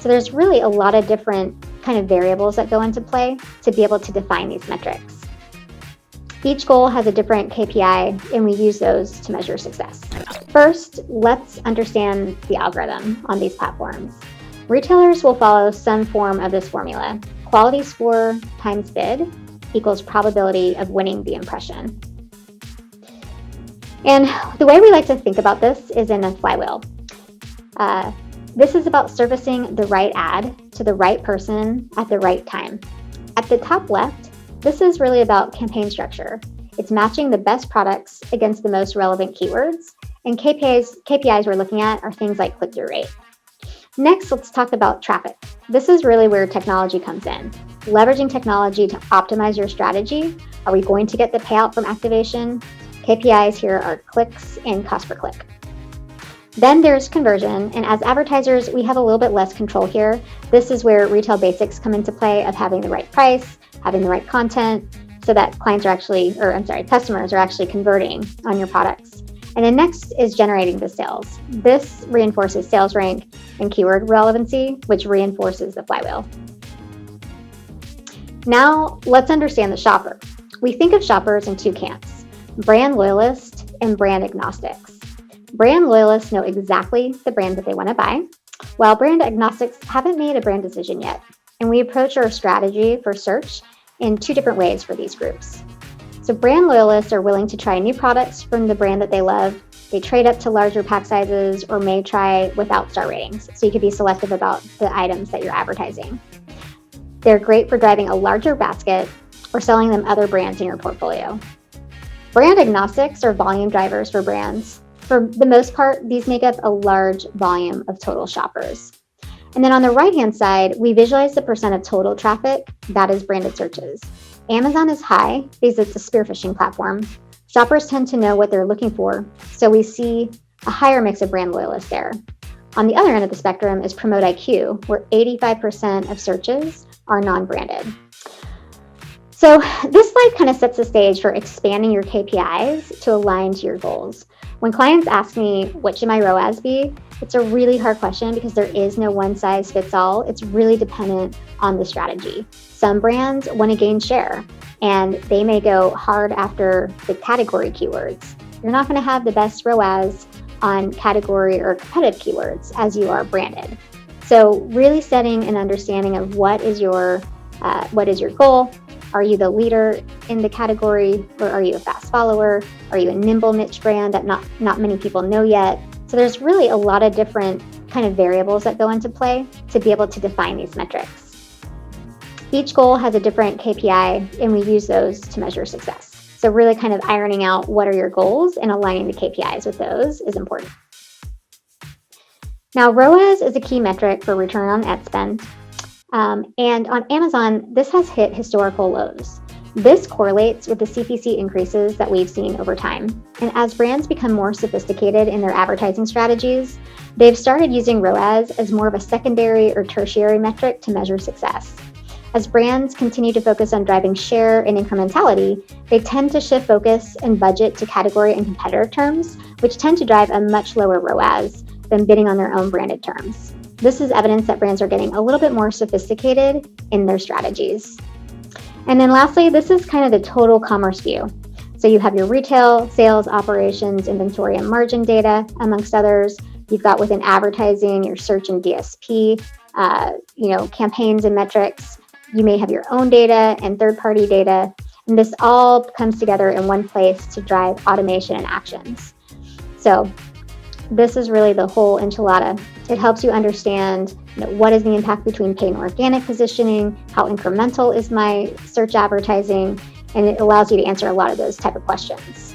So there's really a lot of different kind of variables that go into play to be able to define these metrics. Each goal has a different KPI, and we use those to measure success. First, let's understand the algorithm on these platforms. Retailers will follow some form of this formula. Quality score times bid equals probability of winning the impression. And the way we like to think about this is in a flywheel. This is about servicing the right ad to the right person at the right time. At the top left, this is really about campaign structure. It's matching the best products against the most relevant keywords, and KPIs we're looking at are things like click-through rate. Next, let's talk about traffic. This is really where technology comes in. Leveraging technology to optimize your strategy. Are we going to get the payout from activation? KPIs here are clicks and cost per click. Then there's conversion, and as advertisers, we have a little bit less control here. This is where retail basics come into play of having the right price, having the right content, so that customers are actually converting on your products. And then next is generating the sales. This reinforces sales rank and keyword relevancy, which reinforces the flywheel. Now, let's understand the shopper. We think of shoppers in two camps: brand loyalists and brand agnostics. Brand loyalists know exactly the brand that they want to buy, while brand agnostics haven't made a brand decision yet. And we approach our strategy for search in two different ways for these groups. So brand loyalists are willing to try new products from the brand that they love. They trade up to larger pack sizes or may try without star ratings. So you could be selective about the items that you're advertising. They're great for driving a larger basket or selling them other brands in your portfolio. Brand agnostics are volume drivers for brands. For the most part, these make up a large volume of total shoppers. And then on the right-hand side, we visualize the percent of total traffic that is branded searches. Amazon is high because it's a spearfishing platform. Shoppers tend to know what they're looking for, so we see a higher mix of brand loyalists there. On the other end of the spectrum is Promote IQ, where 85% of searches are non-branded. So this slide kind of sets the stage for expanding your KPIs to align to your goals. When clients ask me, what should my ROAS be? It's a really hard question because there is no one size fits all. It's really dependent on the strategy. Some brands want to gain share, and they may go hard after the category keywords. You're not going to have the best ROAS on category or competitive keywords as you are branded. So really setting an understanding of what is your goal. Are you the leader in the category, or are you a fast follower? Are you a nimble niche brand that not many people know yet? So there's really a lot of different kind of variables that go into play to be able to define these metrics. Each goal has a different KPI, and we use those to measure success. So really kind of ironing out what are your goals and aligning the KPIs with those is important. Now, ROAS is a key metric for return on ad spend. And on Amazon, this has hit historical lows. This correlates with the CPC increases that we've seen over time. And as brands become more sophisticated in their advertising strategies, they've started using ROAS as more of a secondary or tertiary metric to measure success. As brands continue to focus on driving share and incrementality, they tend to shift focus and budget to category and competitor terms, which tend to drive a much lower ROAS than bidding on their own branded terms. This is evidence that brands are getting a little bit more sophisticated in their strategies. And then lastly, this is kind of the total commerce view. So you have your retail, sales, operations, inventory, and margin data, amongst others. You've got within advertising, your search and DSP, campaigns and metrics. You may have your own data and third-party data. And this all comes together in one place to drive automation and actions. So this is really the whole enchilada. It helps you understand what is the impact between paid and organic positioning, how incremental is my search advertising, and it allows you to answer a lot of those type of questions.